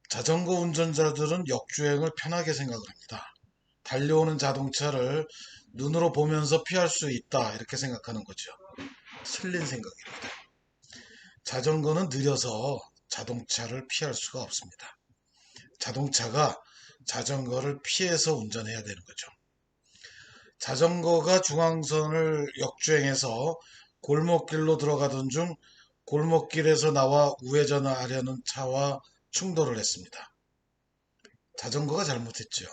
자전거 운전자들은 역주행을 편하게 생각을 합니다. 달려오는 자동차를 눈으로 보면서 피할 수 있다, 이렇게 생각하는 거죠. 틀린 생각입니다. 자전거는 느려서 자동차를 피할 수가 없습니다. 자동차가 자전거를 피해서 운전해야 되는 거죠. 자전거가 중앙선을 역주행해서 골목길로 들어가던 중 골목길에서 나와 우회전하려는 차와 충돌을 했습니다. 자전거가 잘못했죠.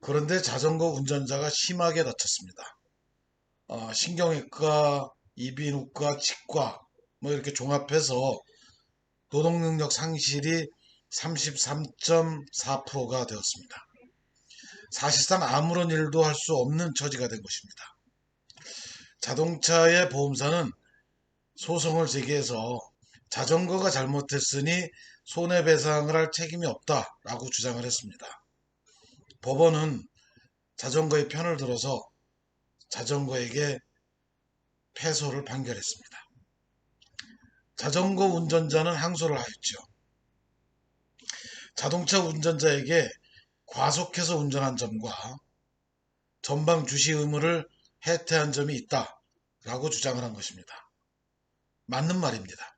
그런데 자전거 운전자가 심하게 다쳤습니다. 신경외과, 이비인후과, 치과 뭐 이렇게 종합해서 노동능력 상실이 33.4%가 되었습니다. 사실상 아무런 일도 할 수 없는 처지가 된 것입니다. 자동차의 보험사는 소송을 제기해서 자전거가 잘못했으니 손해배상을 할 책임이 없다라고 주장을 했습니다. 법원은 자전거의 편을 들어서 자전거에게 패소를 판결했습니다. 자전거 운전자는 항소를 하였죠. 자동차 운전자에게 과속해서 운전한 점과 전방 주시 의무를 해태한 점이 있다라고 주장을 한 것입니다. 맞는 말입니다.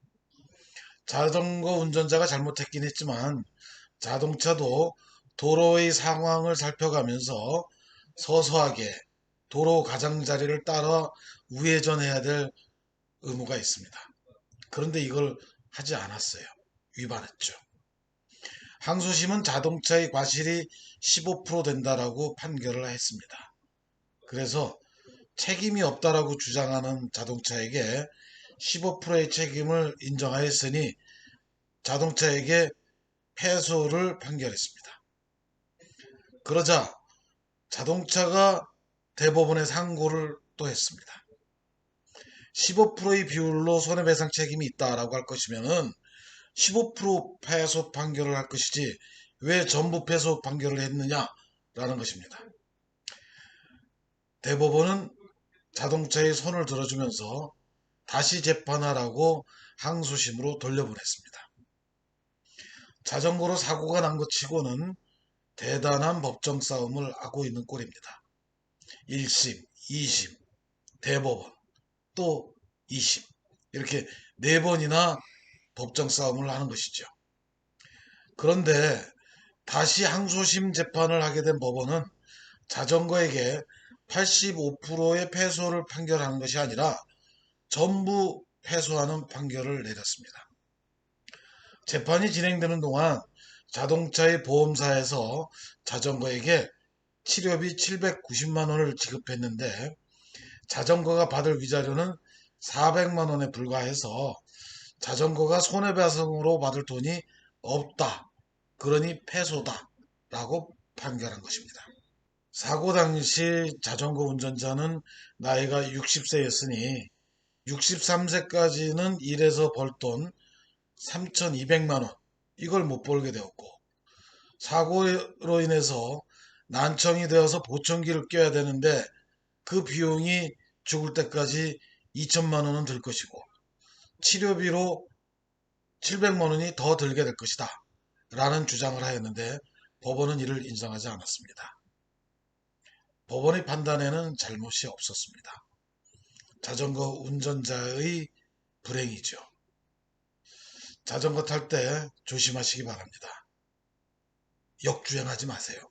자전거 운전자가 잘못했긴 했지만 자동차도 도로의 상황을 살펴가면서 서서하게 도로 가장자리를 따라 우회전해야 될 의무가 있습니다. 그런데 이걸 하지 않았어요. 위반했죠. 항소심은 자동차의 과실이 15% 된다라고 판결을 했습니다. 그래서 책임이 없다라고 주장하는 자동차에게 15%의 책임을 인정하였으니 자동차에게 패소를 판결했습니다. 그러자 자동차가 대법원에 상고를 또 했습니다. 15%의 비율로 손해배상 책임이 있다라고 할 것이면은 15% 패소 판결을 할 것이지 왜 전부 패소 판결을 했느냐라는 것입니다. 대법원은 자동차의 손을 들어주면서 다시 재판하라고 항소심으로 돌려보냈습니다. 자전거로 사고가 난 것 치고는 대단한 법정 싸움을 하고 있는 꼴입니다. 1심, 2심, 대법원, 또 2심 이렇게 4번이나 법정 싸움을 하는 것이죠. 그런데 다시 항소심 재판을 하게 된 법원은 자전거에게 85%의 패소를 판결하는 것이 아니라 전부 패소하는 판결을 내렸습니다. 재판이 진행되는 동안 자동차의 보험사에서 자전거에게 치료비 790만 원을 지급했는데 자전거가 받을 위자료는 400만 원에 불과해서 자전거가 손해배상으로 받을 돈이 없다. 그러니 패소다. 라고 판결한 것입니다. 사고 당시 자전거 운전자는 나이가 60세였으니 63세까지는 일해서 벌 돈 3,200만 원 이걸 못 벌게 되었고 사고로 인해서 난청이 되어서 보청기를 껴야 되는데 그 비용이 죽을 때까지 2천만 원은 들 것이고 치료비로 700만 원이 더 들게 될 것이다 라는 주장을 하였는데 법원은 이를 인정하지 않았습니다. 법원의 판단에는 잘못이 없었습니다. 자전거 운전자의 불행이죠. 자전거 탈 때 조심하시기 바랍니다. 역주행하지 마세요.